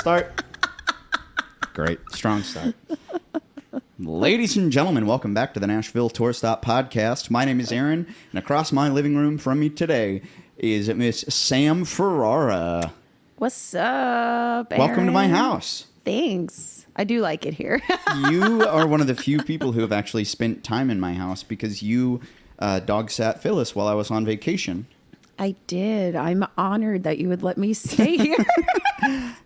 start. Great. Strong start. Ladies and gentlemen, welcome back to the Nashville Tour Stop Podcast. My name is Aaron, and across my living room from me today is Miss Sam Ferrara. What's up, Aaron? Welcome to my house. Thanks. I do like it here. You are one of the few people who have actually spent time in my house because you dog sat Phyllis while I was on vacation. I did. I'm honored that you would let me stay here.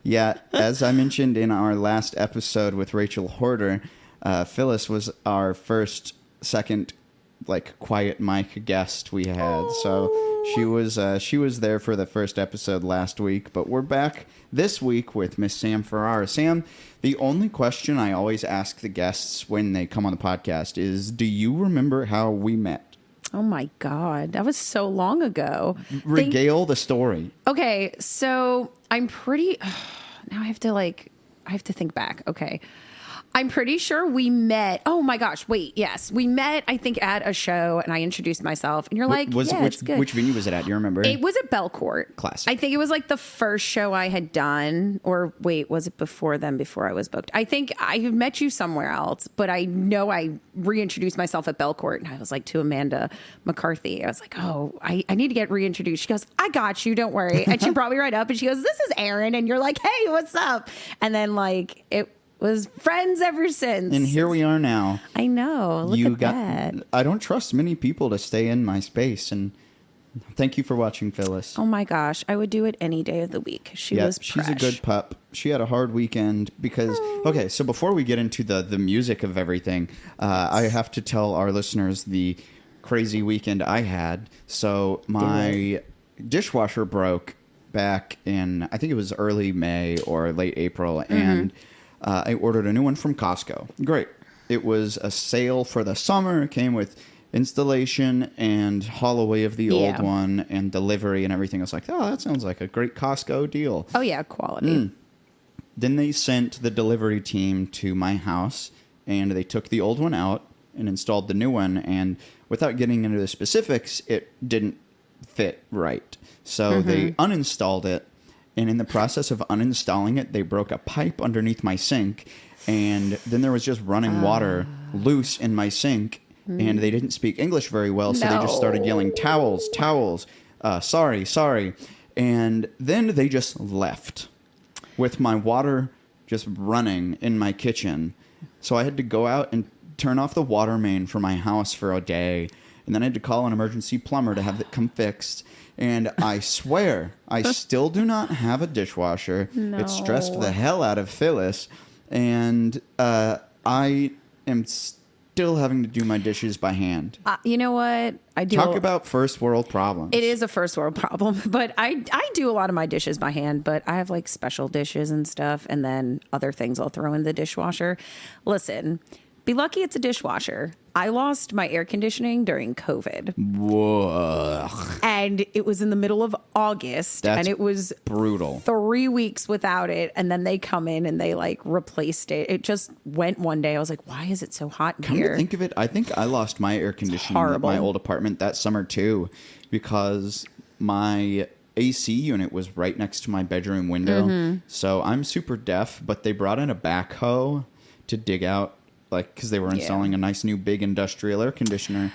Yeah, as I mentioned in our last episode with Rachel Horder, Phyllis was our second, quiet mic guest we had. Oh. So she was there for the first episode last week, but we're back this week with Miss Sam Ferrara. Sam, the only question I always ask the guests when they come on the podcast is, do you remember how we met? Oh my God, that was so long ago. Regale the story. Okay, so I'm pretty. Now I have to think back. Okay. I'm pretty sure we met. Oh my gosh. Wait. Yes. We met, I think, at a show and I introduced myself and you're like, it's good. Which venue was it at? Do you remember? It was at Belcourt. Classic. I think it was like the first show I had done. Or wait, was it before then, before I was booked? I think I had met you somewhere else, but I know I reintroduced myself at Belcourt and I was like to Amanda McCarthy. I was like, oh, I need to get reintroduced. She goes, I got you. Don't worry. And she brought me right up and she goes, this is Aaron. And you're like, hey, what's up? And then it was friends ever since. And here we are now. I know. Look at that. I don't trust many people to stay in my space. And thank you for watching, Phyllis. Oh, my gosh. I would do it any day of the week. She's a good pup. She had a hard weekend because... Okay, so before we get into the music of everything, I have to tell our listeners the crazy weekend I had. So my dishwasher broke back in, I think it was early May or late April. Mm-hmm. And... I ordered a new one from Costco. Great. It was a sale for the summer. It came with installation and haul away of the old one and delivery and everything. I was like, oh, that sounds like a great Costco deal. Oh, yeah, quality. Then they sent the delivery team to my house, and they took the old one out and installed the new one. And without getting into the specifics, it didn't fit right. So they uninstalled it. And in the process of uninstalling it, they broke a pipe underneath my sink. And then there was just running water loose in my sink. And they didn't speak English very well. So they just started yelling, towels, sorry. And then they just left with my water just running in my kitchen. So I had to go out and turn off the water main for my house for a day. And then I had to call an emergency plumber to have it come fixed. And I swear, I still do not have a dishwasher. No. It stressed the hell out of Phyllis. And I am still having to do my dishes by hand. You know what? Talk about first world problems. It is a first world problem. But I do a lot of my dishes by hand. But I have special dishes and stuff. And then other things I'll throw in the dishwasher. Listen, be lucky it's a dishwasher. I lost my air conditioning during COVID. Whoa. And it was in the middle of August. And it was brutal. 3 weeks without it. And then they come in and they replaced it. It just went one day. I was like, why is it so hot in here? Come to think of it, I think I lost my air conditioning at my old apartment that summer too. Because my AC unit was right next to my bedroom window. So I'm super deaf. But they brought in a backhoe to dig out. Because they were installing a nice new big industrial air conditioner.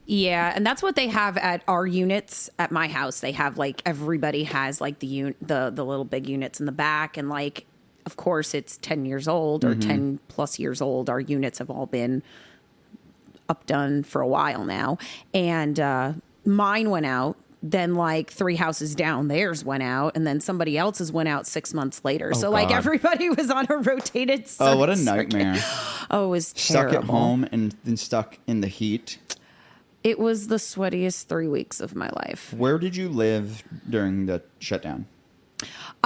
Yeah, and that's what they have at our units at my house. They have everybody has the little big units in the back, and of course it's 10 years old or 10 plus years old. Our units have all been updone for a while now, and mine went out. Then 3 houses down, theirs went out, and then somebody else's went out 6 months later. Oh, so God. Everybody was on a rotated circuit. Oh, what a nightmare. Oh, it was terrible. Stuck at home and then stuck in the heat. It was the sweatiest 3 weeks of my life. Where did you live during the shutdown?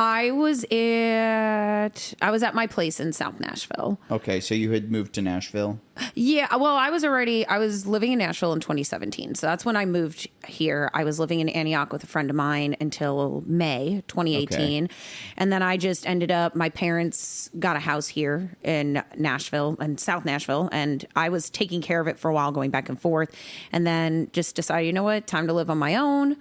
I was at my place in South Nashville. Okay, so you had moved to Nashville? Yeah, well, I was living in Nashville in 2017. So that's when I moved here. I was living in Antioch with a friend of mine until May 2018. Okay. And then I just ended up, my parents got a house here in Nashville and South Nashville. And I was taking care of it for a while, going back and forth. And then just decided, you know what, time to live on my own.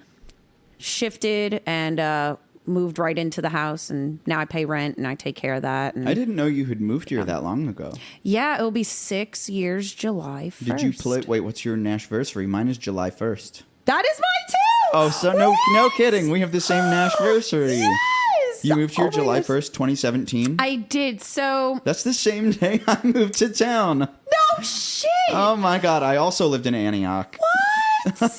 Shifted and moved right into the house, and now I pay rent and I take care of that. And I didn't know you had moved here that long ago. yeah, it'll be 6 years July 1st. Did you play? Wait, what's your Nashversary? Mine is July 1st. That is mine too. Oh, so no kidding. We have the same Nashversary. Yes. You moved here Oh my July gosh. 1st, 2017? I did. So That's the same day I moved to town. no shit. Oh my God. I also lived in Antioch. Aaron,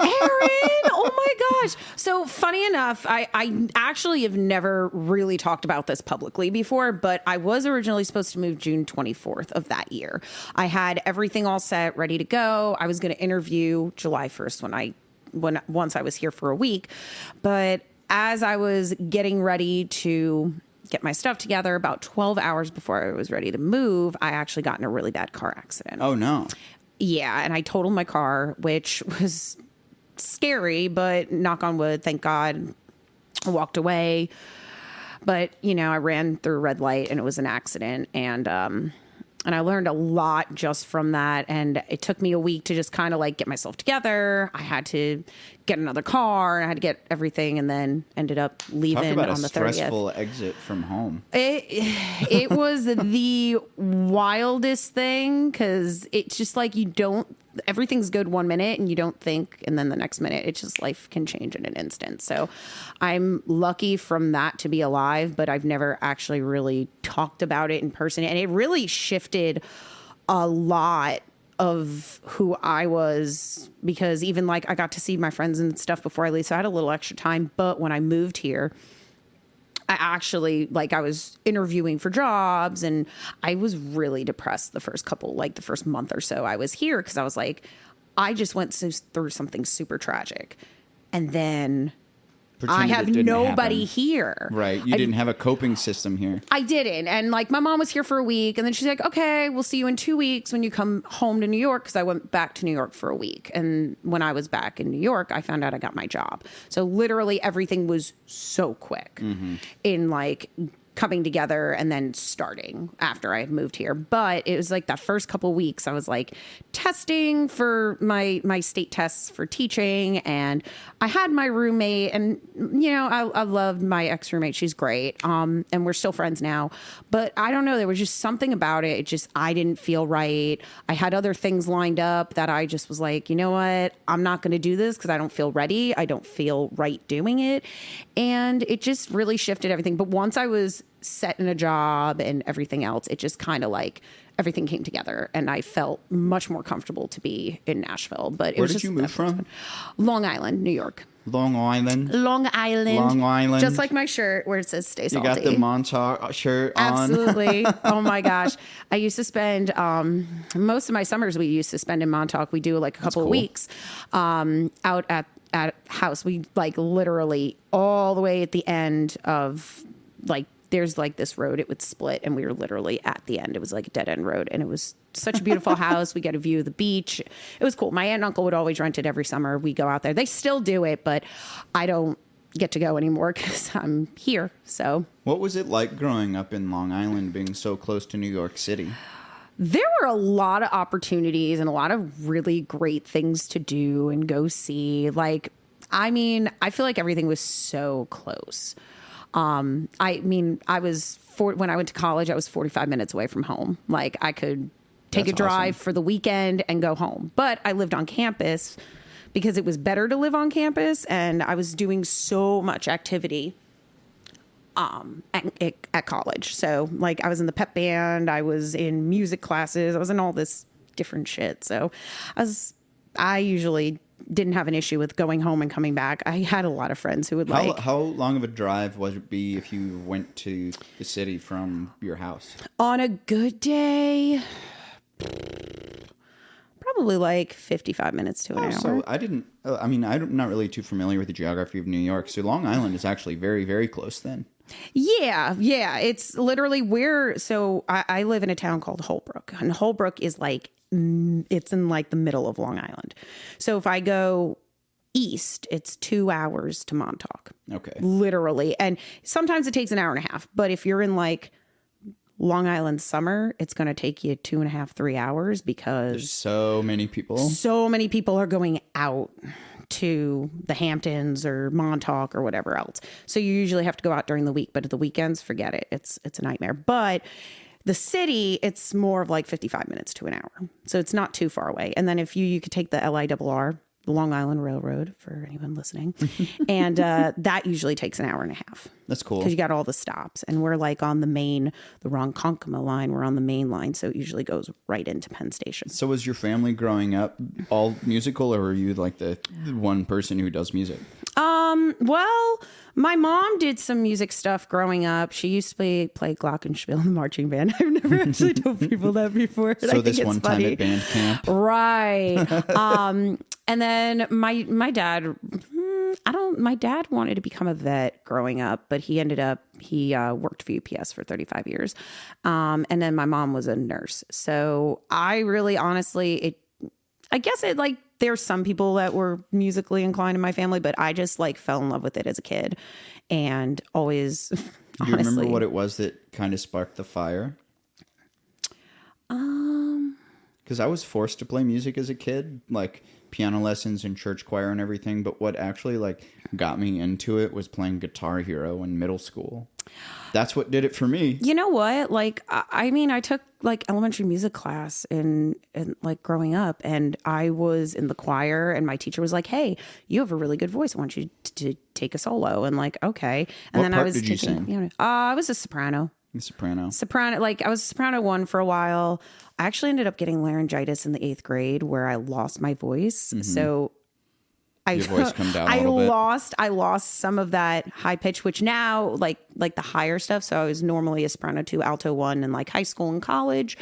oh my gosh. So funny enough, I actually have never really talked about this publicly before, but I was originally supposed to move June 24th of that year. I had everything all set, ready to go. I was going to interview July 1st once I was here for a week. But as I was getting ready to get my stuff together, about 12 hours before I was ready to move, I actually got in a really bad car accident. Oh no. Yeah, and I totaled my car, which was scary, but knock on wood, thank God, I walked away. But, I ran through a red light and it was an accident. And I learned a lot just from that. And it took me a week to just kind of like get myself together. I had to get another car. I had to get everything, and then ended up leaving Talk about on a the 30th. stressful exit from home. It was the wildest thing, because it's just like everything's good 1 minute and you don't think, and then the next minute it's just life can change in an instant. So I'm lucky from that to be alive, but I've never actually really talked about it in person, and it really shifted a lot of who I was, because even like I got to see my friends and stuff before I leave, so I had a little extra time. But when I moved here, I actually, I was interviewing for jobs, and I was really depressed the first month or so I was here, because I was like, I just went through something super tragic, and then I have nobody here. Right. You didn't have a coping system here. I didn't. And my mom was here for a week, and then she's like, okay, we'll see you in 2 weeks when you come home to New York. Because I went back to New York for a week. And when I was back in New York, I found out I got my job. So literally everything was so quick in coming together and then starting after I had moved here. But it was that first couple weeks I was testing for my state tests for teaching, and I had my roommate, and I loved my ex-roommate. She's great. And we're still friends now, but I don't know, there was just something about it. I didn't feel right. I had other things lined up that I just was like, you know what? I'm not going to do this because I don't feel ready. I don't feel right doing it. And it just really shifted everything. But once I was set in a job and everything else, it just kind of everything came together, and I felt much more comfortable to be in Nashville. But Where did you move from? Long Island, New York. Long Island. Long Island. Long Island. Just like my shirt where it says "Stay Salty." You got the Montauk shirt on. Absolutely. Oh my gosh. I used to spend most of my summers we used to spend in Montauk. We do a couple of weeks out at house. We literally all the way at the end of there's this road, it would split, and we were literally at the end. It was a dead end road, and it was such a beautiful house. We got a view of the beach. It was cool. My aunt and uncle would always rent it every summer. We go out there. They still do it, but I don't get to go anymore because I'm here. So what was it like growing up in Long Island, being so close to New York City? There were a lot of opportunities and a lot of really great things to do and go see. I feel like everything was so close. When I went to college, I was 45 minutes away from home. I could take That's a drive awesome. for the weekend and go home. But I lived on campus because it was better to live on campus, and I was doing so much activity at college. So I was in the pep band, I was in music classes, I was in all this different shit. So I usually didn't have an issue with going home and coming back. I had a lot of friends who would How long of a drive would it be if you went to the city from your house? On a good day, probably 55 minutes to an hour. So I'm not really too familiar with the geography of New York. So Long Island is actually very, very close then. Yeah. It's literally I live in a town called Holbrook, and Holbrook is it's in the middle of Long Island. So if I go east, it's 2 hours to Montauk. Okay. Literally. And sometimes it takes an hour and a half. But if you're in Long Island summer, it's going to take you 2.5, 3 hours because There's so many people. So many people are going out to the Hamptons or Montauk or whatever else. So you usually have to go out during the week, but at the weekends, forget it. It's a nightmare. But the city, it's more of like 55 minutes to an hour. So it's not too far away. And then if you could take the LIRR, the Long Island Railroad, for anyone listening. And that usually takes an hour and a half. That's cool. Because you got all the stops. And we're like on the Ronkonkoma line. We're on the main line. So it usually goes right into Penn Station. So was your family growing up all musical, or were you like the one person who does music? Well, my mom did some music stuff growing up. She used to play glockenspiel in the marching band. I've never actually told people that before. So this one time at band camp. Right. And then my dad, my dad wanted to become a vet growing up, but he worked for UPS for 35 years. And then my mom was a nurse. So I really, honestly, there's some people that were musically inclined in my family, but I just like fell in love with it as a kid and always, Do you remember what it was that kind of sparked the fire? Because I was forced to play music as a kid, like piano lessons and church choir and everything. But what actually like got me into it was playing Guitar Hero in middle school. That's what did it for me. You know what? Like, I took like elementary music class in like growing up, and I was in the choir, and my teacher was like, "Hey, you have a really good voice. I want you to take a solo." And like, okay. And What then part I was did you sing? I was a soprano. Soprano. Like I was a soprano one for a while. I actually ended up getting laryngitis in the 8th grade where I lost my voice. Mm-hmm. So your voice come down a little bit. I lost some of that high pitch, which now like the higher stuff. So I was normally a soprano 2, alto 1 in like high school and college.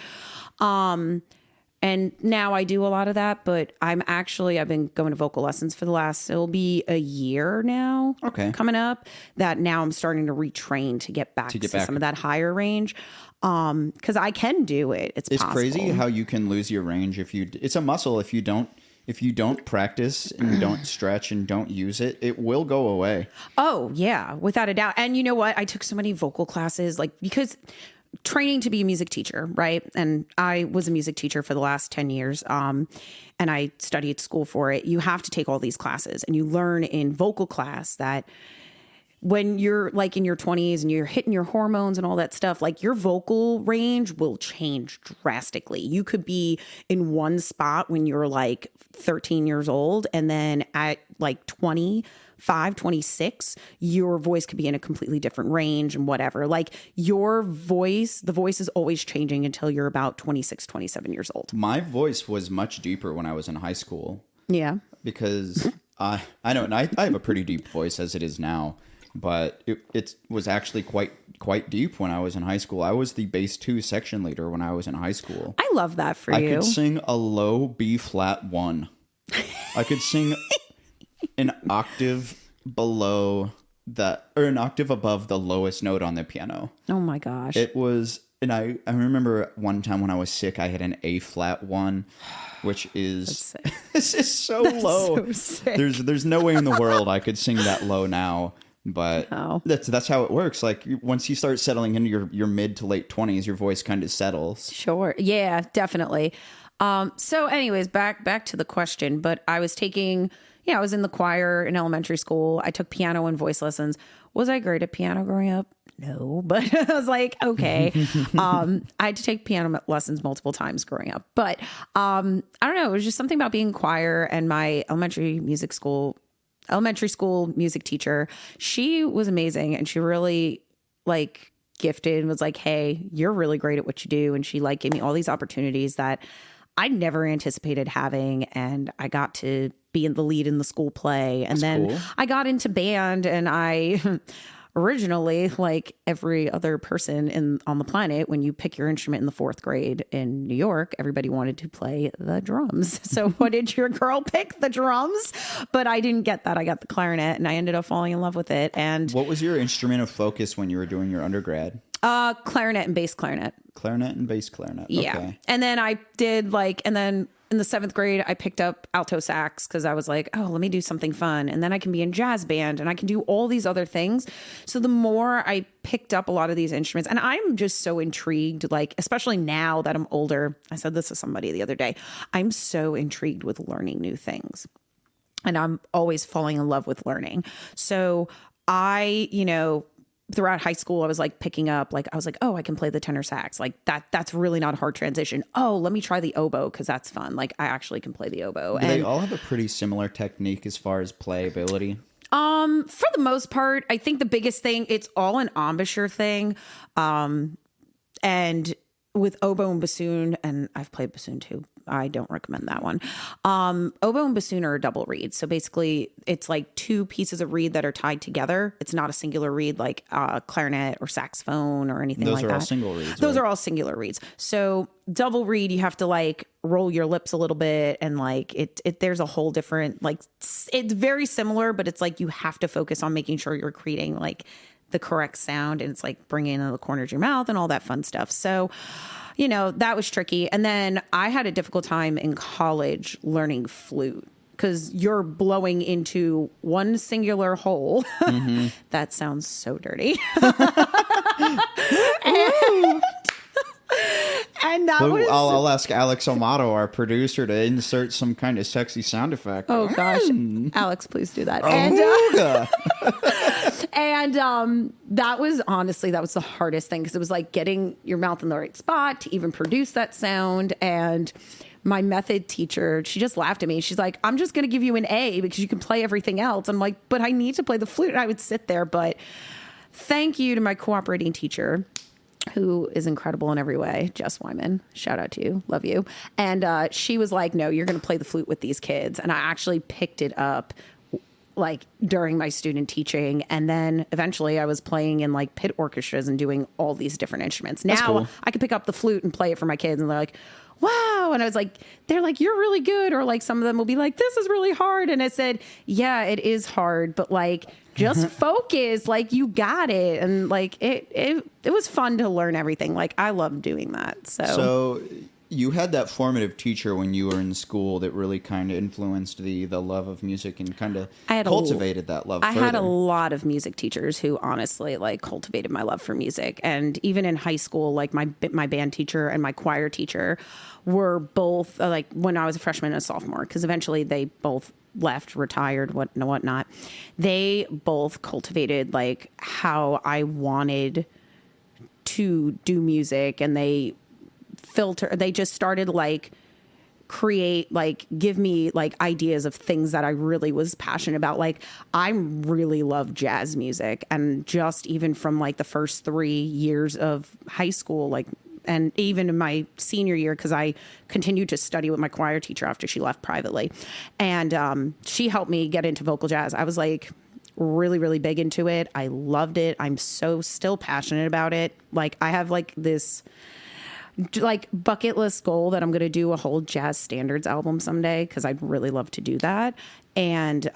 And now I do a lot of that, but I've been going to vocal lessons for it'll be a year now. Okay. Coming up, that now I'm starting to retrain to get back to some of that higher range. Cause I can do it. It's possible. Crazy how you can lose your range it's a muscle. If you don't practice and don't stretch and don't use it, it will go away. Oh yeah, without a doubt. And you know what? I took so many vocal classes, like because training to be a music teacher, right? And I was a music teacher for the last 10 years. And I studied school for it. You have to take all these classes, and you learn in vocal class that when you're like in your 20s and you're hitting your hormones and all that stuff, like your vocal range will change drastically. You could be in one spot when you're like 13 years old, and then at like 25, 26, your voice could be in a completely different range and whatever. Like the voice is always changing until you're about 26, 27 years old. My voice was much deeper when I was in high school. Yeah. Because I know, and I have a pretty deep voice as it is now. But it was actually quite deep when I was in high school. I was the bass 2 section leader when I was in high school. I love that for you. I could sing a low B flat 1. I could sing an octave below an octave above the lowest note on the piano. Oh my gosh. It was, and I remember one time when I was sick, I had an A flat 1. Which is this is so low. So sick. There's no way in the world I could sing that low now. But that's how it works. Like once you start settling into your mid to late 20s, your voice kind of settles. Sure. Yeah, definitely. So anyways, back to the question, but I was I was in the choir in elementary school. I took piano and voice lessons. Was I great at piano growing up? No, but I was like, okay. I had to take piano lessons multiple times growing up, but I don't know. It was just something about being in choir, and my elementary school music teacher. She was amazing, and she really like gifted and was like, hey, you're really great at what you do. And she like gave me all these opportunities that I never anticipated having. And I got to be in the lead in the school play. And then cool. I got into band, and I originally, like every other person on the planet, when you pick your instrument in the 4th grade in New York, everybody wanted to play the drums. So what did your girl pick? The drums? But I didn't get that. I got the clarinet, and I ended up falling in love with it. And what was your instrument of focus when you were doing your undergrad? Clarinet and bass clarinet. Clarinet and bass clarinet. Yeah. Okay. And then I did and then in the 7th grade, I picked up alto sax because I was like, oh, let me do something fun. And then I can be in jazz band, and I can do all these other things. So the more I picked up a lot of these instruments, and I'm just so intrigued, like, especially now that I'm older. I said this to somebody the other day. I'm so intrigued with learning new things. and I'm always falling in love with learning. So I, throughout high school, I was like picking up, like, I was like, oh, I can play the tenor sax. Like that's really not a hard transition. Oh, let me try the oboe, because that's fun. Like, I actually can play the oboe. Do they all have a pretty similar technique as far as playability? For the most part, I think the biggest thing, it's all an embouchure thing. And with oboe and bassoon, and I've played bassoon too, I don't recommend that one. Oboe and bassoon are a double reed. So basically it's like two pieces of reed that are tied together. It's not a singular reed like clarinet or saxophone or anything like that. Those are all single reeds. Those are all singular reeds. So double reed, you have to like roll your lips a little bit, and like it there's a whole different, like, it's very similar, but it's like you have to focus on making sure you're creating like the correct sound, and it's like bringing in the corners of your mouth and all that fun stuff. So that was tricky. And then I had a difficult time in college learning flute, because you're blowing into one singular hole. Mm-hmm. That sounds so dirty. And that was... I'll ask Alex Amato, our producer, to insert some kind of sexy sound effect. Oh, gosh. Alex, please do that. And that was the hardest thing, because it was like getting your mouth in the right spot to even produce that sound. And my method teacher, she just laughed at me. She's like, I'm just going to give you an A because you can play everything else. I'm like, but I need to play the flute. And I would sit there. But thank you to my cooperating teacher, who is incredible in every way, Jess Wyman. Shout out to you. Love you. And she was like, no, you're going to play the flute with these kids. And I actually picked it up like during my student teaching. And then eventually I was playing in like pit orchestras and doing all these different instruments. Now cool. I can pick up the flute and play it for my kids, and they're like, wow. And I was like, they're like, you're really good. Or like some of them will be like, this is really hard. And I said, yeah, it is hard, but like, just focus, like you got it. And like, it was fun to learn everything. Like I love doing that. So you had that formative teacher when you were in school that really kind of influenced the love of music and kind of cultivated that love. I had a lot of music teachers who honestly like cultivated my love for music. And even in high school, like my band teacher and my choir teacher were both like when I was a freshman and a sophomore, because eventually they both left, retired, whatnot. They both cultivated like how I wanted to do music, and they just started like give me like ideas of things that I really was passionate about. Like I really love jazz music, and just even from like the first 3 years of high school, like, and even in my senior year, because I continued to study with my choir teacher after she left privately. And she helped me get into vocal jazz. I was like really, really big into it. I loved it. I'm so still passionate about it. Like I have like this like bucket list goal that I'm going to do a whole jazz standards album someday, because I'd really love to do that. And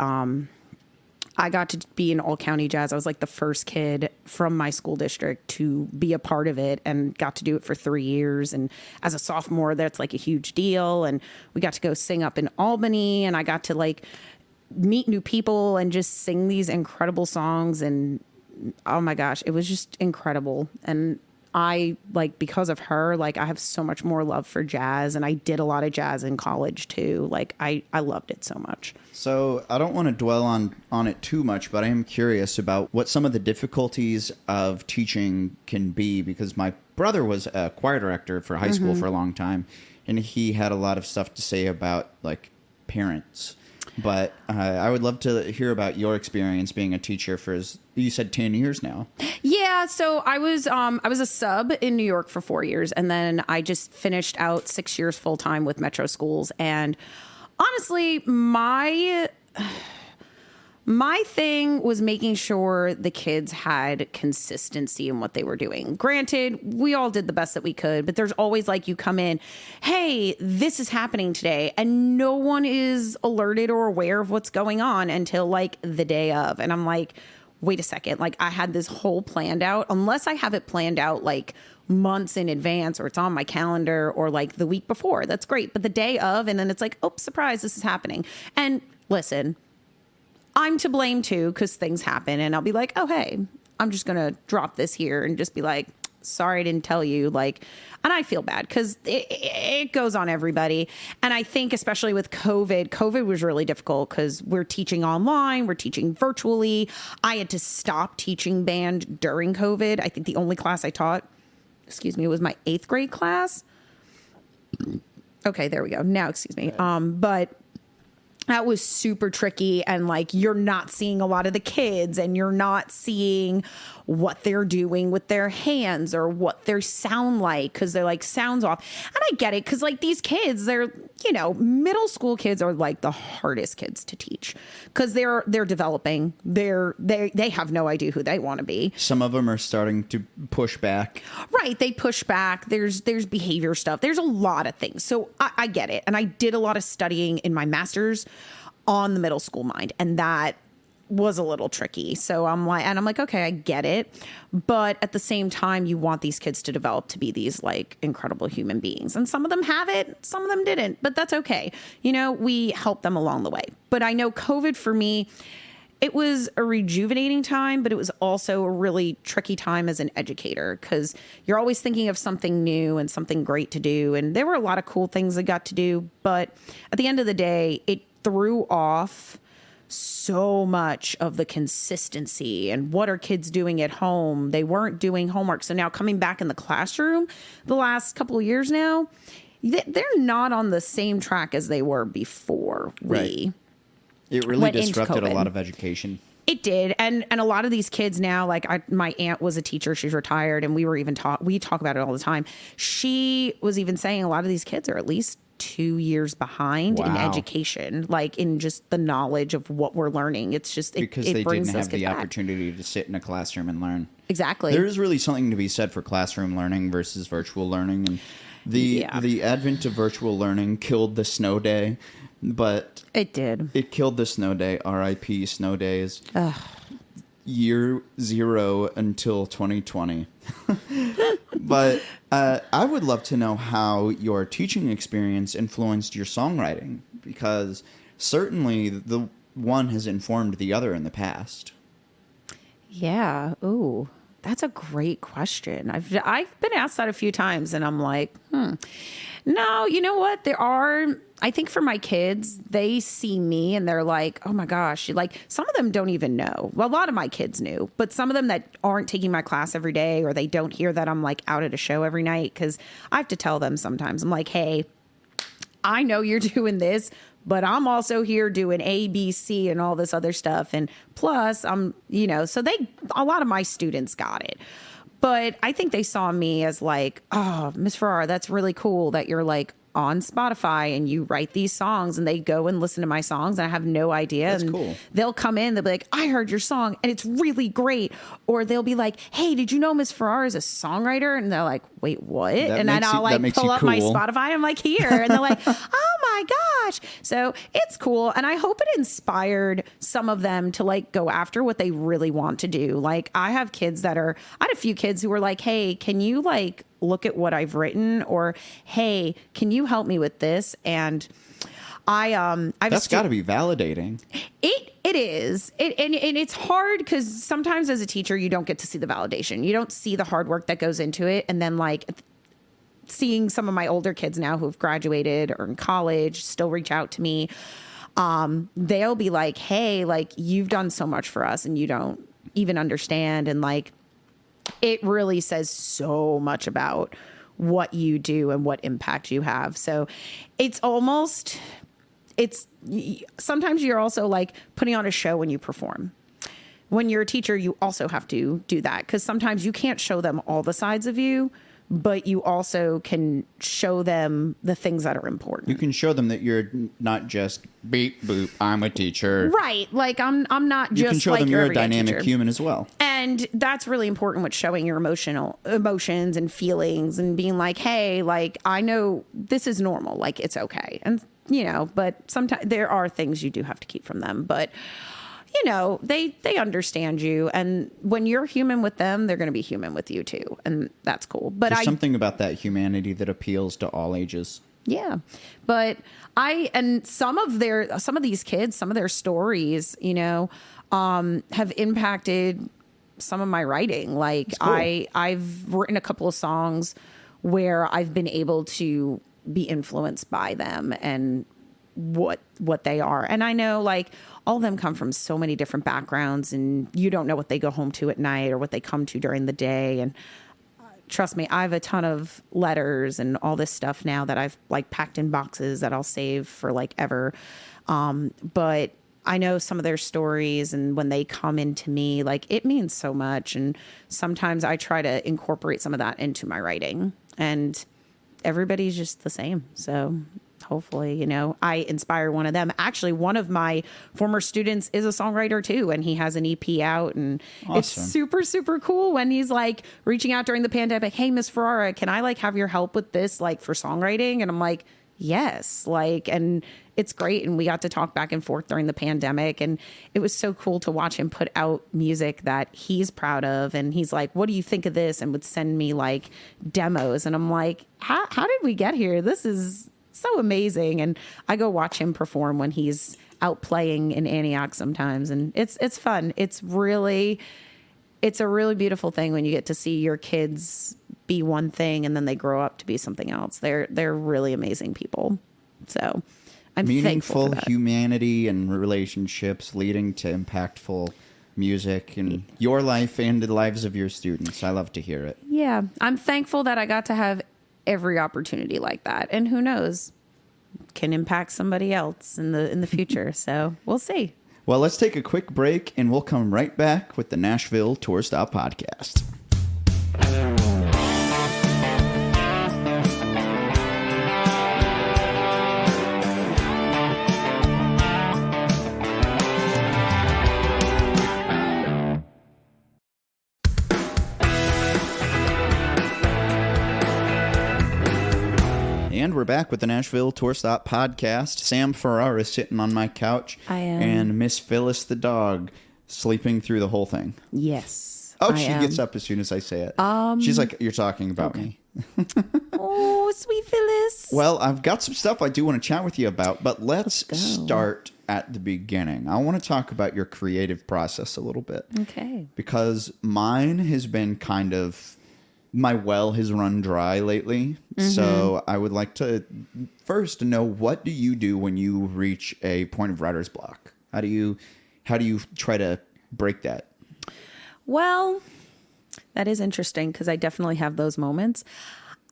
I got to be in all county jazz. I was like the first kid from my school district to be a part of it, and got to do it for 3 years. And as a sophomore, that's like a huge deal. And we got to go sing up in Albany, and I got to like meet new people and just sing these incredible songs. And oh my gosh, it was just incredible. And I like, because of her, like I have so much more love for jazz, and I did a lot of jazz in college too. Like I loved it so much. So I don't want to dwell on it too much, but I am curious about what some of the difficulties of teaching can be, because my brother was a choir director for high school for a long time, and he had a lot of stuff to say about like parents. But I would love to hear about your experience being a teacher for, you said 10 years now. Yeah, so I was a sub in New York for 4 years, and then I just finished out 6 years full time with Metro Schools. And honestly, my thing was making sure the kids had consistency in what they were doing. Granted, we all did the best that we could, but there's always like you come in, hey, this is happening today, and no one is alerted or aware of what's going on until like the day of. And I'm like, wait a second, like I had this whole planned out. Unless I have it planned out like months in advance, or it's on my calendar, or like the week before, that's great. But the day of, and then it's like, oh, surprise, this is happening. And listen, I'm to blame too, because things happen, and I'll be like, oh, hey, I'm just going to drop this here and just be like, sorry I didn't tell you. Like, and I feel bad because it goes on everybody. And I think especially with COVID was really difficult because we're teaching online, we're teaching virtually. I had to stop teaching band during COVID. I think the only class I taught, was my 8th grade class. Okay, there we go. Now, excuse me. But that was super tricky, and like you're not seeing a lot of the kids, and you're not seeing what they're doing with their hands or what they sound like because they're like sounds off. And I get it because like these kids, they're middle school kids are like the hardest kids to teach because they're developing. They have no idea who they want to be. Some of them are starting to push back. Right, they push back. There's behavior stuff. There's a lot of things. So I get it, and I did a lot of studying in my master's on the middle school mind, and that was a little tricky. So I'm like, okay, I get it. But at the same time, you want these kids to develop to be these like incredible human beings. And some of them have it, some of them didn't, but that's okay. We help them along the way. But I know COVID for me, it was a rejuvenating time, but it was also a really tricky time as an educator because you're always thinking of something new and something great to do. And there were a lot of cool things I got to do. But at the end of the day, it threw off so much of the consistency and what are kids doing at home. They weren't doing homework. So now coming back in the classroom the last couple of years now, they're not on the same track as they were before Right. It really disrupted a lot of education. It did. And a lot of these kids now, like my aunt was a teacher, she's retired, and we talk about it all the time. She was even saying a lot of these kids are at least 2 years behind in education, like in just the knowledge of what we're learning. It's just because they didn't have the opportunity to sit in a classroom and learn. Exactly. There is really something to be said for classroom learning versus virtual learning, and the advent of virtual learning killed the snow day. But it did. It killed the snow day. R.I.P. snow days. Year 0 until 2020. But I would love to know how your teaching experience influenced your songwriting, because certainly the one has informed the other in the past. Yeah. Ooh, that's a great question. I've been asked that a few times, and I'm like, No, you know what? I think for my kids, they see me and they're like, oh my gosh, like some of them don't even know. Well, a lot of my kids knew, but some of them that aren't taking my class every day, or they don't hear that I'm like out at a show every night, because I have to tell them sometimes. I'm like, hey, I know you're doing this, but I'm also here doing A, B, C, and all this other stuff. And plus, so a lot of my students got it. But I think they saw me as like, oh, Miss Ferrara, that's really cool that you're like on Spotify and you write these songs, and they go and listen to my songs, and I have no idea. That's and cool. They'll come in, they'll be like, I heard your song and it's really great. Or they'll be like, hey, did you know Miss Ferrara is a songwriter? And they're like, wait, what? And then I'll like pull up my Spotify. I'm like, here. And they're like, oh my gosh. So it's cool. And I hope it inspired some of them to like go after what they really want to do. Like I had a few kids who were like, hey, can you like look at what I've written, or hey, can you help me with this? And that's got to be validating. It is. And it's hard because sometimes as a teacher, you don't get to see the validation. You don't see the hard work that goes into it. And then like seeing some of my older kids now who've graduated or in college still reach out to me. They'll be like, hey, like you've done so much for us and you don't even understand. And like, it really says so much about what you do and what impact you have. So sometimes you're also like putting on a show when you perform. When you're a teacher, you also have to do that, because sometimes you can't show them all the sides of you, but you also can show them the things that are important. You can show them that you're not just beep boop, I'm a teacher. Right. Like I'm not just like you can show them you're a dynamic teacher. Human as well. And that's really important with showing your emotions and feelings and being like, hey, like I know this is normal, like it's okay. And but sometimes there are things you do have to keep from them, but they understand you, and when you're human with them, they're going to be human with you too, and that's cool. But there's something about that humanity that appeals to all ages. Yeah, but some of these kids, some of their stories, have impacted some of my writing. Like cool. I've written a couple of songs where I've been able to be influenced by them and what they are. And I know like all of them come from so many different backgrounds, and you don't know what they go home to at night or what they come to during the day. And trust me, I have a ton of letters and all this stuff now that I've like packed in boxes that I'll save for like ever. But I know some of their stories, and when they come into me, like it means so much. And sometimes I try to incorporate some of that into my writing, and everybody's just the same. So hopefully, you know, I inspire one of them. Actually, one of my former students is a songwriter too, and he has an EP out, and it's super, super cool when he's like reaching out during the pandemic. Hey, Miss Ferrara, can I like have your help with this, like for songwriting? And I'm like, yes, like, and it's great. And we got to talk back and forth during the pandemic, and it was so cool to watch him put out music that he's proud of. And he's like, what do you think of this? And would send me like demos. And I'm like, how did we get here? This is so amazing. And I go watch him perform when he's out playing in Antioch sometimes. And it's fun. It's a really beautiful thing when you get to see your kids be one thing and then they grow up to be something else. They're really amazing people. So I'm thankful for that. Meaningful humanity and relationships leading to impactful music in your life and the lives of your students. I love to hear it. Yeah. I'm thankful that I got to have every opportunity like that. And who knows, can impact somebody else in the future. So we'll see. Well, let's take a quick break, and we'll come right back with the Nashville Tour Stop Podcast. And we're back with the Nashville Tour Stop Podcast. Sam Ferrara is sitting on my couch. I am. And Miss Phyllis the dog sleeping through the whole thing. Yes. Oh, she gets up as soon as I say it. She's like, you're talking about me. Oh, sweet Phyllis. Well, I've got some stuff I do want to chat with you about, but let's start at the beginning. I want to talk about your creative process a little bit. Okay. Because mine has been kind of... my well has run dry lately. So I would like to first know, what do you do when you reach a point of writer's block? How do you try to break that? Well, that is interesting because I definitely have those moments.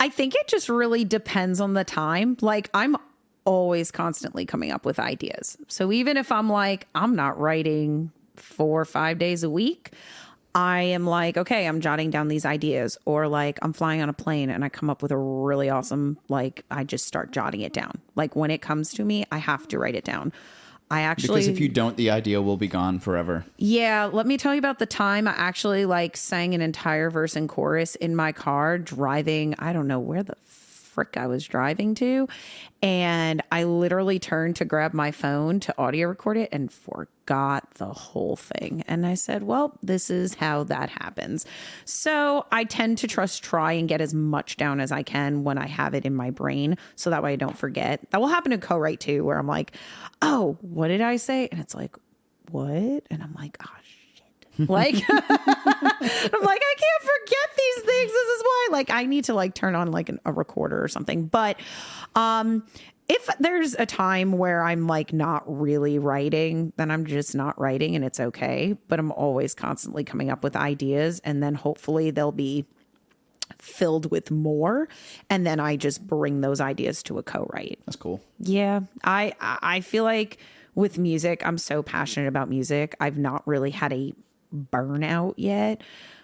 I think it just really depends on the time. Like I'm always constantly coming up with ideas. So even if I'm like, I'm not writing 4 or 5 days a week, I am like, okay, I'm jotting down these ideas, or like I'm flying on a plane and I come up with a really awesome, like I just start jotting it down. Like when it comes to me, I have to write it down. Because if you don't, the idea will be gone forever. Yeah. Let me tell you about the time I actually like sang an entire verse and chorus in my car driving. I don't know where the frick I was driving to. And I literally turned to grab my phone to audio record it and forgot the whole thing. And I said, well, this is how that happens. So I tend to try and get as much down as I can when I have it in my brain. So that way I don't forget. That will happen to co-write too, where I'm like, oh, what did I say? And it's like, what? And I'm like, oh, like, I'm like, I can't forget these things. This is why, like, I need to like turn on like a recorder or something. But if there's a time where I'm like not really writing, then I'm just not writing, and it's okay. But I'm always constantly coming up with ideas, and then hopefully they'll be filled with more, and then I just bring those ideas to a co-write. That's cool. Yeah, I feel like with music, I'm so passionate about music. I've not really had a burnout yet,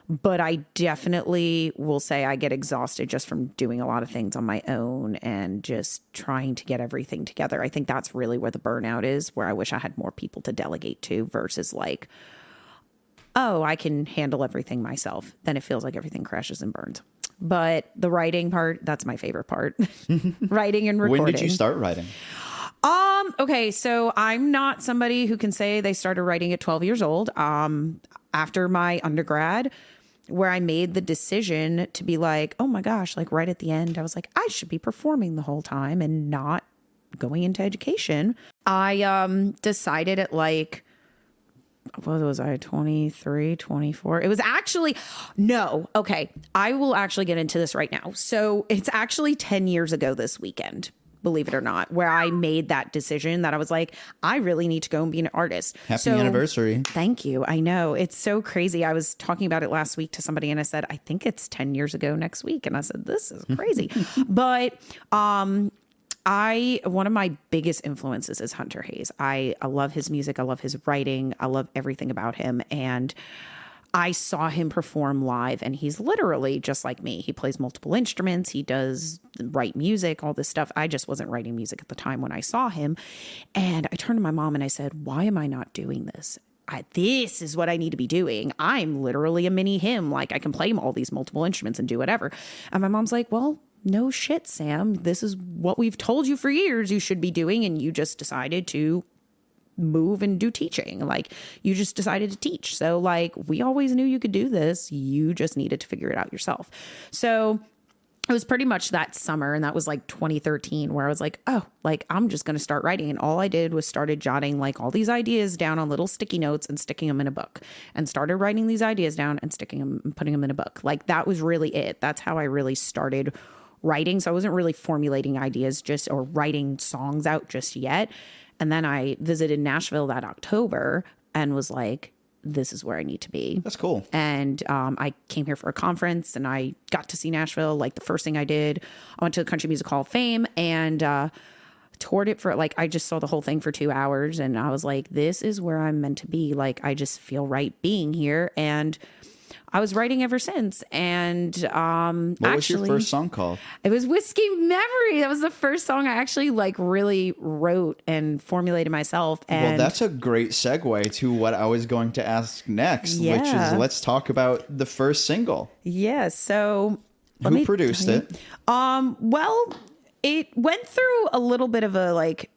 but I definitely will say I get exhausted just from doing a lot of things on my own and just trying to get everything together. I think that's really where the burnout is, where I wish I had more people to delegate to versus like, oh, I can handle everything myself. Then it feels like everything crashes and burns. But the writing part, that's my favorite part. Writing and recording. When did you start writing? Okay, so I'm not somebody who can say they started writing at 12 years old. After my undergrad, where I made the decision to be like, oh my gosh, like right at the end, I was like, I should be performing the whole time and not going into education. I decided at like what was I, 23, 24? It was actually, no. Okay. I will actually get into this right now. So it's actually 10 years ago this weekend, believe it or not, where I made that decision that I was like, I really need to go and be an artist. Happy anniversary. Thank you. I know. It's so crazy. I was talking about it last week to somebody and I said, I think it's 10 years ago next week. And I said, this is crazy. But one of my biggest influences is Hunter Hayes. I love his music. I love his writing. I love everything about him. And I saw him perform live, and he's literally just like me. He plays multiple instruments. He does write music, all this stuff. I just wasn't writing music at the time when I saw him. And I turned to my mom and I said, why am I not doing this? This is what I need to be doing. I'm literally a mini him. Like, I can play all these multiple instruments and do whatever. And my mom's like, well, no shit, Sam. This is what we've told you for years you should be doing, and you just decided to move and do teaching. Like, you just decided to teach. So, like, we always knew you could do this. You just needed to figure it out yourself. So it was pretty much that summer, and that was like 2013, where I was like, oh, like, I'm just going to start writing. And all I did was started jotting like all these ideas down on little sticky notes and sticking them in a book, and started writing these ideas down and sticking them and putting them in a book. Like, that was really it. That's how I really started writing. So I wasn't really formulating ideas or writing songs out just yet. And then I visited Nashville that October and was like, this is where I need to be. That's cool. And I came here for a conference, and I got to see Nashville. Like, the first thing I did, I went to the Country Music Hall of Fame and toured it for, like, I just saw the whole thing for 2 hours. And I was like, this is where I'm meant to be. Like, I just feel right being here. And I was writing ever since. And what was your first song called? It was Whiskey Memory. That was the first song I actually like really wrote and formulated myself. And well, that's a great segue to what I was going to ask next, which is, let's talk about the first single. Yeah. So who produced it? Well, it went through a little bit of a like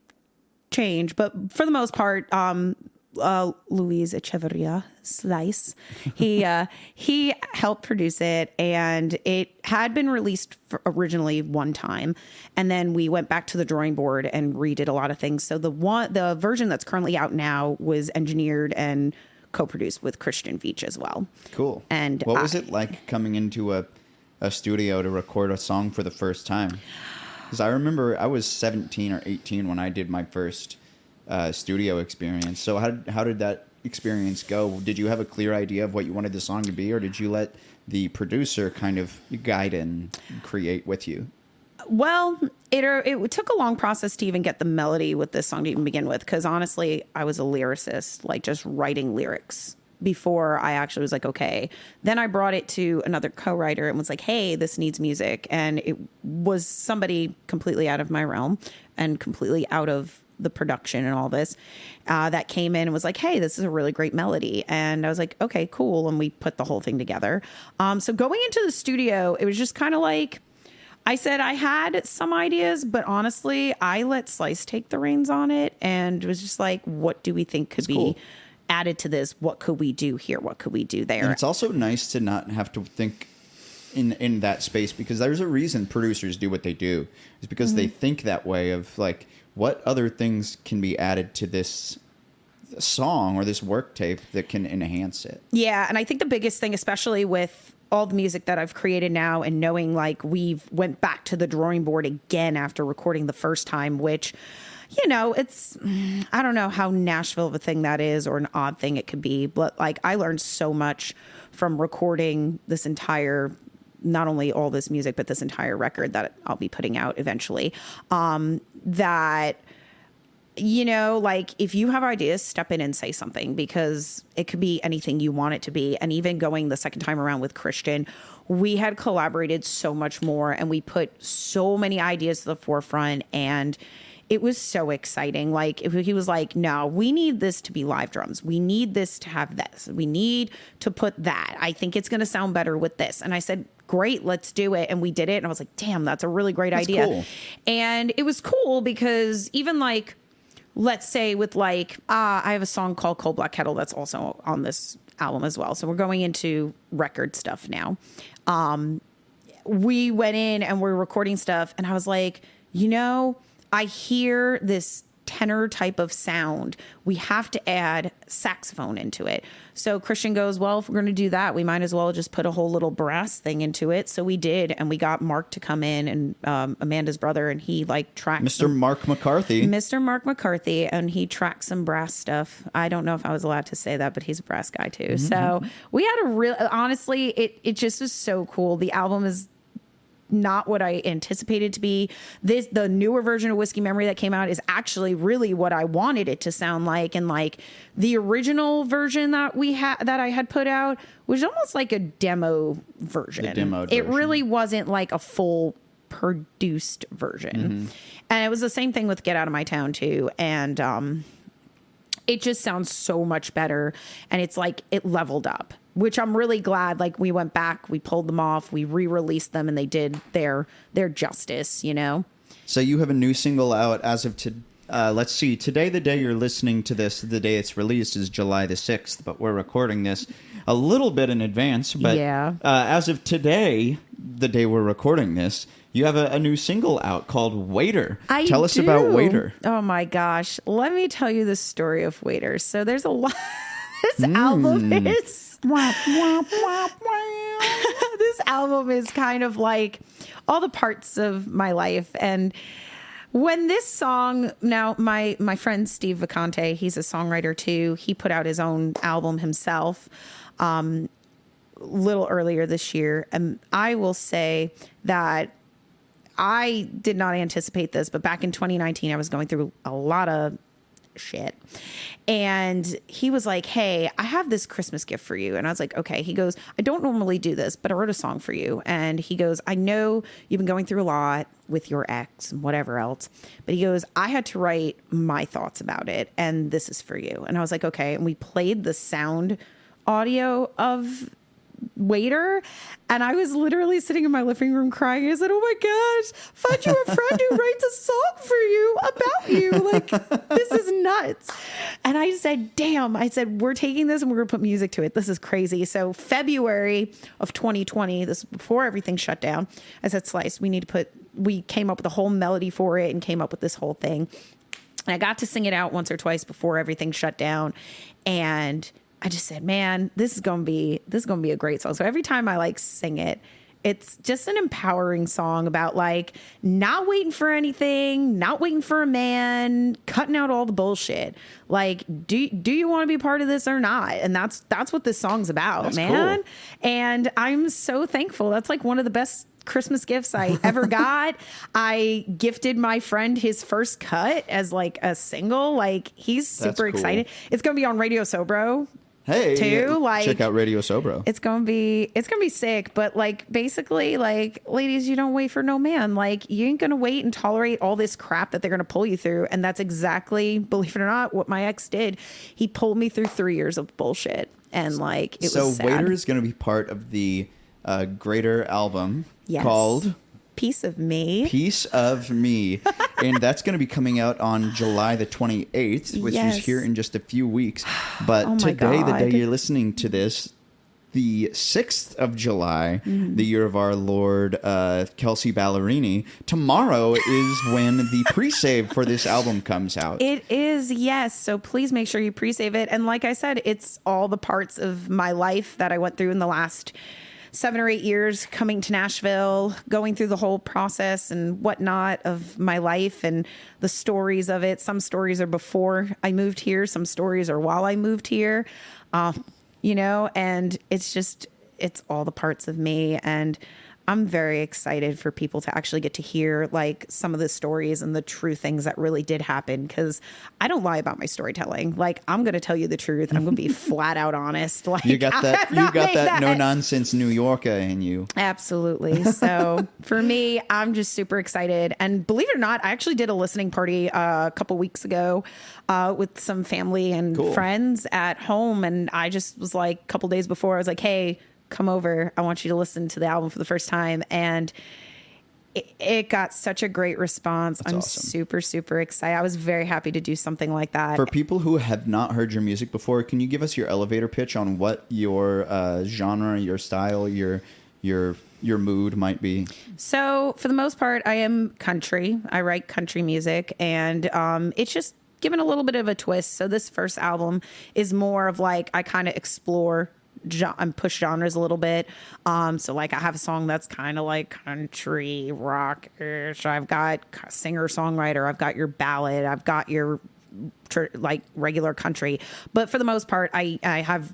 change, but for the most part, Luis Echeverria Slice. He helped produce it, and it had been released originally one time, and then we went back to the drawing board and redid a lot of things. So the version that's currently out now was engineered and co-produced with Christian Veach as well. Cool. And what was it like coming into a studio to record a song for the first time? Because I remember I was 17 or 18 when I did my first studio experience. So how did that experience go? Did you have a clear idea of what you wanted the song to be, or did you let the producer kind of guide and create with you? Well, it took a long process to even get the melody with this song to even begin with, because honestly, I was a lyricist, like just writing lyrics before I actually was like, okay. Then I brought it to another co-writer and was like, hey, this needs music. And it was somebody completely out of my realm and completely out of the production and all this that came in and was like, hey, this is a really great melody. And I was like, okay, cool. And we put the whole thing together. So going into the studio, it was just kind of like, I said I had some ideas, but honestly, I let Slice take the reins on it, and it was just like, what do we think could be added to this? What could we do here? What could we do there? And it's also nice to not have to think in that space, because there's a reason producers do what they do. It's because they think that way of like, what other things can be added to this song or this work tape that can enhance it? Yeah, and I think the biggest thing, especially with all the music that I've created now, and knowing like we've went back to the drawing board again after recording the first time, which, you know, it's, I don't know how Nashville of a thing that is, or an odd thing it could be, but like I learned so much from recording this entire, not only all this music, but this entire record that I'll be putting out eventually, that, you know, like if you have ideas, step in and say something, because it could be anything you want it to be. And even going the second time around with Christian, we had collaborated so much more, and we put so many ideas to the forefront, and it was so exciting. Like if he was like, no, we need this to be live drums. We need this to have this. We need to put that. I think it's going to sound better with this. And I said, great, let's do it. And we did it. And I was like, damn, that's a really great idea. Cool. And it was cool because even like, let's say with like, I have a song called Cold Black Kettle that's also on this album as well. So we're going into record stuff now. We went in and we're recording stuff, and I was like, you know, I hear this tenor type of sound, we have to add saxophone into it. So Christian goes, well, if we're going to do that, we might as well just put a whole little brass thing into it. So we did, and we got Mark to come in, and Amanda's brother, and he like tracked Mr. Mark McCarthy. Mr. Mark McCarthy, and he tracked some brass stuff. I don't know if I was allowed to say that, but he's a brass guy too. Mm-hmm. So we had a real, honestly, it just was so cool. The album is not what I anticipated to be. The newer version of Whiskey Memory that came out is actually really what I wanted it to sound like. And like the original version that I had put out was almost like a demo version. The demoed It version. really wasn't like a full produced version. Mm-hmm. And it was the same thing with Get Out of My Town too. And it just sounds so much better. And it's like it leveled up, which I'm really glad. Like we went back, we pulled them off, we re-released them, and they did their justice, you know? So you have a new single out as of let's see, today, the day you're listening to this, the day it's released is July the 6th, but we're recording this a little bit in advance. But yeah. As of today, the day we're recording this, you have a new single out called Waiter. Tell us about Waiter. Oh my gosh. Let me tell you the story of Waiter. So there's a lot. This album is... This album is kind of like all the parts of my life. And when this song, now my friend Steve Vacante, he's a songwriter too. He put out his own album himself little earlier this year. And I will say that I did not anticipate this, but back in 2019, I was going through a lot of shit. And he was like, hey, I have this Christmas gift for you. And I was like, okay. He goes, I don't normally do this, but I wrote a song for you. And he goes, I know you've been going through a lot with your ex and whatever else. But he goes, I had to write my thoughts about it. And this is for you. And I was like, okay. And we played the sound audio of Waiter, and I was literally sitting in my living room crying. I said, oh my gosh, find you a friend who writes a song for you about you. Like, this is nuts. And I said, damn. I said, we're taking this and we're gonna put music to it. This is crazy. So February of 2020, this before everything shut down, I said, Slice, we came up with a whole melody for it and came up with this whole thing. And I got to sing it out once or twice before everything shut down. And I just said, man, this is going to be a great song. So every time I like sing it, it's just an empowering song about like not waiting for anything, not waiting for a man, cutting out all the bullshit. Like, do you want to be part of this or not? And that's what this song's about, that's man. Cool. And I'm so thankful. That's like one of the best Christmas gifts I ever got. I gifted my friend his first cut as like a single. Like, he's super excited. It's going to be on Radio Sobro. Hey, too. Like, check out Radio Sobro. It's gonna be sick. But like, basically, like, ladies, you don't wait for no man. Like, you ain't gonna wait and tolerate all this crap that they're gonna pull you through. And that's exactly, believe it or not, what my ex did. He pulled me through 3 years of bullshit, and like, it was sad. Waiter is gonna be part of the Greater album called Piece of Me. Piece of Me. And that's going to be coming out on July the 28th, which is here in just a few weeks. But today, the day you're listening to this, the 6th of July, the year of our Lord, Kelsey Ballerini, tomorrow is when the pre-save for this album comes out. It is, yes. So please make sure you pre-save it. And like I said, it's all the parts of my life that I went through in the last 7 or 8 years, coming to Nashville, going through the whole process and whatnot of my life and the stories of it. Some stories are before I moved here. Some stories are while I moved here, you know, and it's all the parts of me. And I'm very excited for people to actually get to hear like some of the stories and the true things that really did happen. Cause I don't lie about my storytelling. Like, I'm going to tell you the truth. I'm going to be flat out honest. Like, you got that no nonsense New Yorker in you. Absolutely. So for me, I'm just super excited. And believe it or not, I actually did a listening party a couple weeks ago with some family and friends at home. And I just was like, a couple days before, I was like, hey, come over. I want you to listen to the album for the first time. And it got such a great response. I'm awesome. Super, super excited. I was very happy to do something like that. For people who have not heard your music before, can you give us your elevator pitch on what your genre, your style, your mood might be? So for the most part, I am country. I write country music, and it's just given a little bit of a twist. So this first album is more of like, I kind of explore and push genres a little bit. So like I have a song that's kind of like country rock-ish. I've got singer-songwriter. I've got your ballad. I've got your like regular country. But for the most part, I have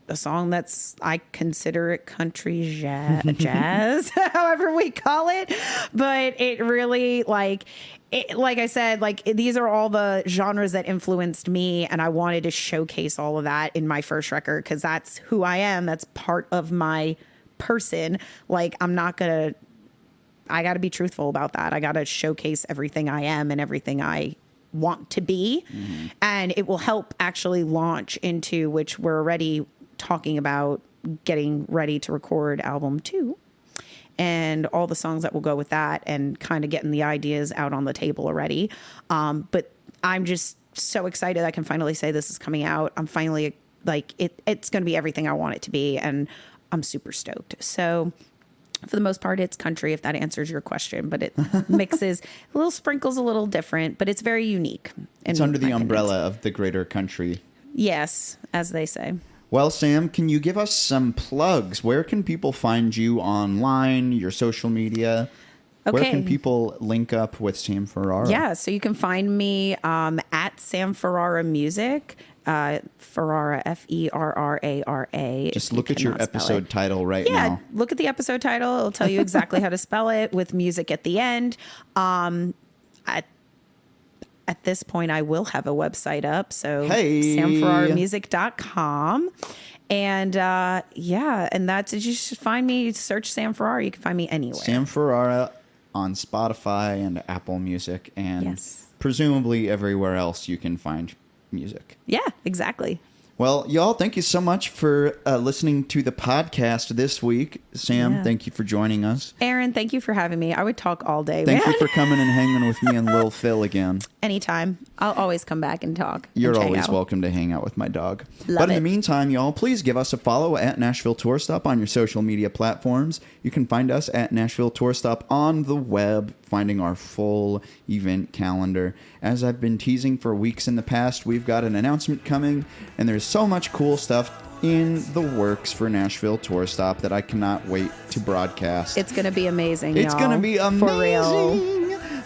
a song that's, I consider it country jazz, however we call it. But it really like I said, like these are all the genres that influenced me, and I wanted to showcase all of that in my first record because that's who I am. That's part of my person. Like I got to be truthful about that. I got to showcase everything I am and everything I want to be. Mm-hmm. And it will help actually launch into, which we're already talking about, getting ready to record album 2 and all the songs that will go with that, and kind of getting the ideas out on the table already. But I'm just so excited I can finally say this is coming out. I'm finally like, it's going to be everything I want it to be. And I'm super stoked. So for the most part, it's country, if that answers your question, but it mixes a little sprinkles, a little different, but it's very unique. It's under the umbrella of the greater country. Yes, as they say. Well, Sam, can you give us some plugs? Where can people find you online, your social media? Okay. Where can people link up with Sam Ferrara? Yeah, so you can find me at Sam Ferrara Music. Ferrara, Ferrara. Just look at your episode title now. Yeah, look at the episode title. It'll tell you exactly how to spell it with music at the end. At this point, I will have a website up. So samferraramusic.com. And and that's, you should find me, search Sam Ferrara. You can find me anywhere. Sam Ferrara on Spotify and Apple Music, and presumably everywhere else you can find music. Yeah, exactly. Well, y'all, thank you so much for listening to the podcast this week. Sam, thank you for joining us. Aaron, thank you for having me. I would talk all day. Thank you for coming and hanging with me and Lil Phil again. Anytime. I'll always come back and talk. You're always welcome to hang out with my dog. But in the meantime, y'all, please give us a follow at Nashville Tour Stop on your social media platforms. You can find us at Nashville Tour Stop on the web, finding our full event calendar. As I've been teasing for weeks in the past, we've got an announcement coming, and there's so much cool stuff in the works for Nashville Tour Stop that I cannot wait to broadcast. It's going to be amazing, It's going to be amazing. For real.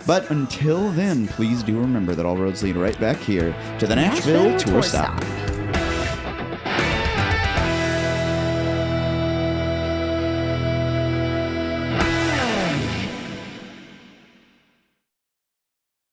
But until then, please do remember that all roads lead right back here to the Nashville Tour Stop.